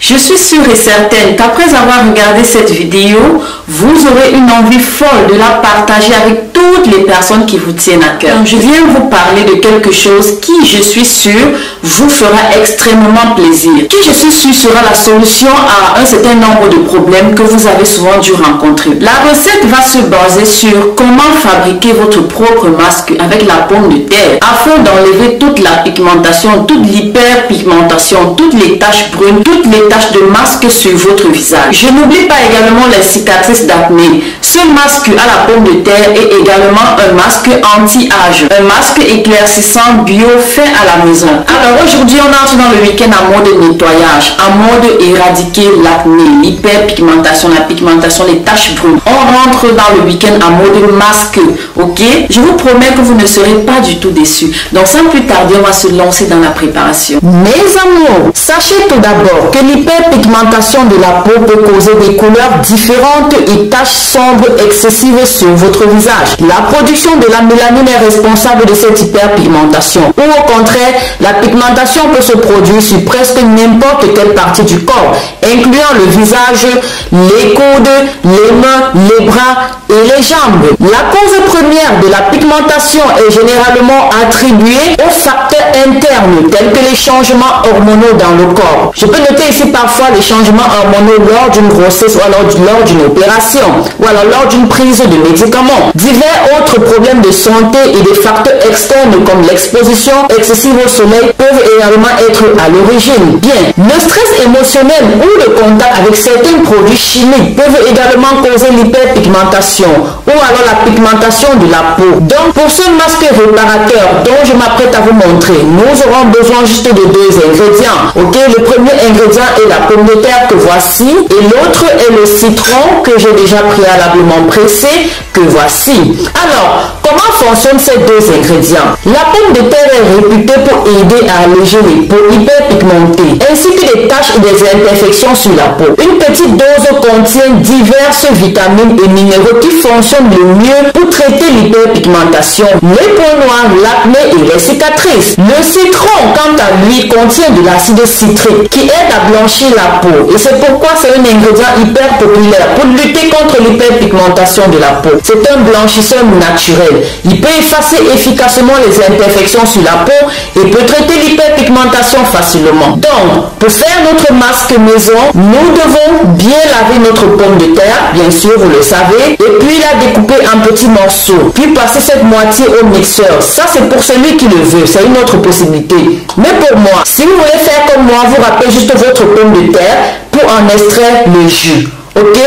Je suis sûre et certaine qu'après avoir regardé cette vidéo, vous aurez une envie folle de la partager avec toutes les personnes qui vous tiennent à cœur. Donc, je viens vous parler de quelque chose qui, je suis sûre, vous fera extrêmement plaisir. Qui, je suis sûre, sera la solution à un certain nombre de problèmes que vous avez souvent dû rencontrer. La recette va se baser sur comment fabriquer votre propre masque avec la pomme de terre afin d'enlever toute la pigmentation, toute l'hyperpigmentation, toutes les taches brunes, toutes les taches de masque sur votre visage. Je n'oublie pas également les cicatrices d'acné. Ce masque à la pomme de terre est également un masque anti-âge, un masque éclaircissant bio fait à la maison. Alors aujourd'hui, on entre dans le week-end en mode nettoyage, en mode éradiquer l'acné, l'hyperpigmentation, la pigmentation, les taches brunes. On rentre dans le week-end en mode masque, ok? Je vous promets que vous ne serez pas du tout déçus. Donc sans plus tarder, on va se lancer dans la préparation. Mes amours, sachez tout d'abord que l'hyperpigmentation de la peau peut causer des couleurs différentes et taches sombres excessives sur votre visage. La production de la mélanine est responsable de cette hyperpigmentation. Ou au contraire, la pigmentation peut se produire sur presque n'importe quelle partie du corps, incluant le visage, les coudes, les mains, les bras et les jambes. La cause première de la pigmentation est généralement attribuée aux facteurs internes tels que les changements hormonaux dans le corps. Je peux noter ici parfois les changements hormonaux lors d'une grossesse ou alors lors d'une opération ou alors lors d'une prise de médicaments. Divers autres problèmes de santé et des facteurs externes comme l'exposition excessive au soleil peuvent également être à l'origine. Bien, le stress émotionnel ou le contact avec certains produits chimiques peuvent également causer l'hyperpigmentation ou alors la pigmentation de la peau. Donc pour ce masque réparateur dont je m'apprête à vous montrer, nous aurons besoin juste de deux ingrédients. Ok, le premier ingrédient est la pomme de terre que voici et l'autre est le citron que j'ai déjà préalablement pressé que voici. Alors, comment fonctionnent ces deux ingrédients? La pomme de terre est réputée pour aider à alléger les peaux hyperpigmentées ainsi que des taches et des imperfections sur la peau. Une petite dose contient diverses vitamines et minéraux qui fonctionnent le mieux pour traiter l'hyperpigmentation, les peaux noires, l'acné et les cicatrices. Le citron, quant à lui, contient de l'acide citrique qui aide à blanchir la peau et c'est pourquoi c'est un ingrédient hyper populaire pour lutter contre l'hyperpigmentation de la peau. C'est un blanchisseur naturel. Il peut effacer efficacement les imperfections sur la peau et peut traiter l'hyperpigmentation facilement. Donc, pour faire notre masque maison, nous devons bien laver notre pomme de terre, bien sûr, vous le savez, et puis la découper en petits morceaux. Puis passer cette moitié au mixeur. Ça, c'est pour celui qui le veut. C'est une autre possibilité. Mais pour moi, si vous voulez faire comme moi, vous râpez juste votre pomme de terre pour en extraire le jus. Ok?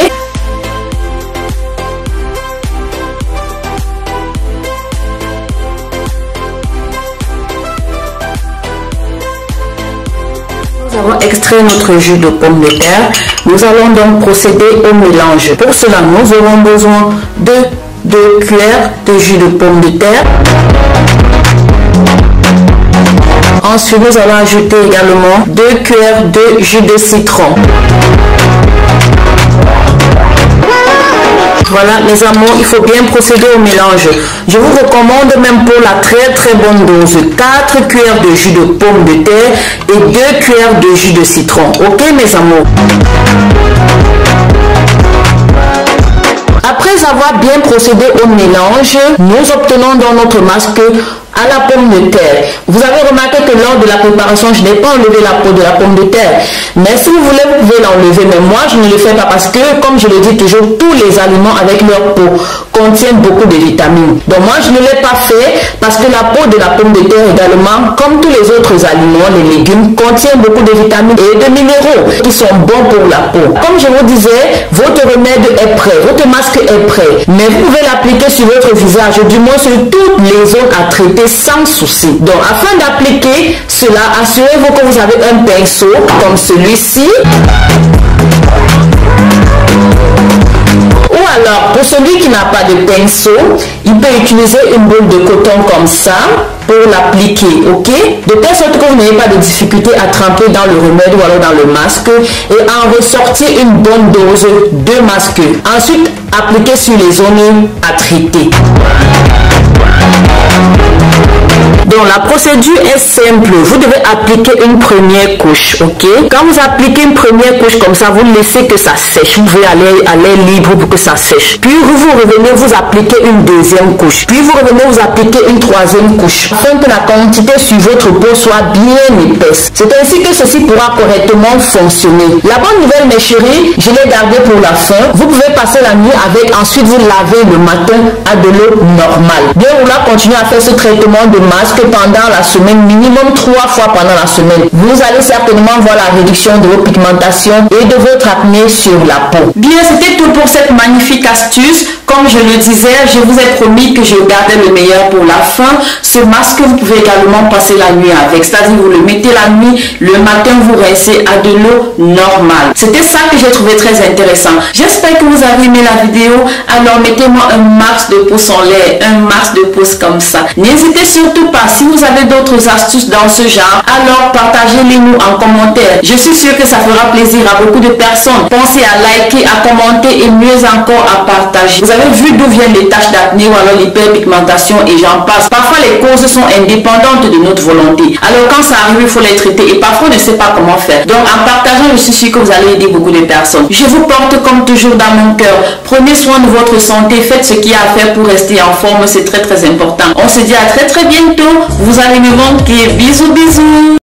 Nous avons extrait notre jus de pomme de terre. Nous allons donc procéder au mélange. Pour cela, nous aurons besoin de 2 cuillères de jus de pomme de terre. Ensuite, nous allons ajouter également 2 cuillères de jus de citron. Voilà mes amours, il faut bien procéder au mélange. Je vous recommande même pour la très bonne dose 4 cuillères de jus de pomme de terre et 2 cuillères de jus de citron. Ok mes amours? Après avoir bien procédé au mélange, nous obtenons dans notre masque à la pomme de terre. Vous avez remarqué que lors de la préparation, je n'ai pas enlevé la peau de la pomme de terre. Mais si vous voulez, vous pouvez l'enlever. Mais moi, je ne le fais pas parce que, comme je le dis toujours, tous les aliments avec leur peau contiennent beaucoup de vitamines. Donc moi, je ne l'ai pas fait parce que la peau de la pomme de terre également, comme tous les autres aliments, les légumes, contient beaucoup de vitamines et de minéraux qui sont bons pour la peau. Comme je vous disais, votre remède est prêt, votre masque est prêt. Mais vous pouvez l'appliquer sur votre visage, du moins sur toutes les zones à traiter sans souci. Donc afin d'appliquer cela, assurez-vous que vous avez un pinceau comme celui-ci. Ou alors, pour celui qui n'a pas de pinceau, il peut utiliser une boule de coton comme ça pour l'appliquer, ok? De telle sorte que vous n'ayez pas de difficulté à tremper dans le remède ou alors dans le masque et en ressortir une bonne dose de masque. Ensuite, appliquer sur les zones à traiter. Donc la procédure est simple. Vous devez appliquer une première couche, ok? Quand vous appliquez une première couche comme ça, vous laissez que ça sèche. Vous pouvez aller à l'air libre pour que ça sèche. Puis vous revenez, vous appliquez une deuxième couche. Puis vous revenez, vous appliquez une troisième couche. Afin que la quantité sur votre peau soit bien épaisse. C'est ainsi que ceci pourra correctement fonctionner. La bonne nouvelle, mes chéris, je l'ai gardé pour la fin. Vous pouvez passer la nuit avec, ensuite vous lavez le matin à de l'eau normale. Bien vouloir continuer à faire ce traitement de masque pendant la semaine, minimum 3 fois pendant la semaine. Vous allez certainement voir la réduction de vos pigmentations et de votre acné sur la peau. Bien, c'était tout pour cette magnifique astuce. Comme je le disais, je vous ai promis que je gardais le meilleur pour la fin. Ce masque, vous pouvez également passer la nuit avec. C'est-à-dire, vous le mettez la nuit, le matin, vous rincez à de l'eau normale. C'était ça que j'ai trouvé très intéressant. J'espère que vous avez aimé la vidéo. Alors, mettez-moi un max de pouces en l'air, un max de pouces comme ça. N'hésitez surtout pas, si vous avez d'autres astuces dans ce genre, alors partagez-les nous en commentaire. Je suis sûre que ça fera plaisir à beaucoup de personnes. Pensez à liker, à commenter et mieux encore à partager. Vous avez vu d'où viennent les taches d'acné ou alors l'hyperpigmentation et j'en passe. Parfois les causes sont indépendantes de notre volonté. Alors quand ça arrive, il faut les traiter et parfois on ne sait pas comment faire. Donc en partageant, je suis sûre que vous allez aider beaucoup de personnes. Je vous porte comme toujours dans mon cœur. Prenez soin de votre santé, faites ce qu'il y a à faire pour rester en forme, c'est très important. On se dit à très bientôt. Vous allez me manquer. Bisous bisous.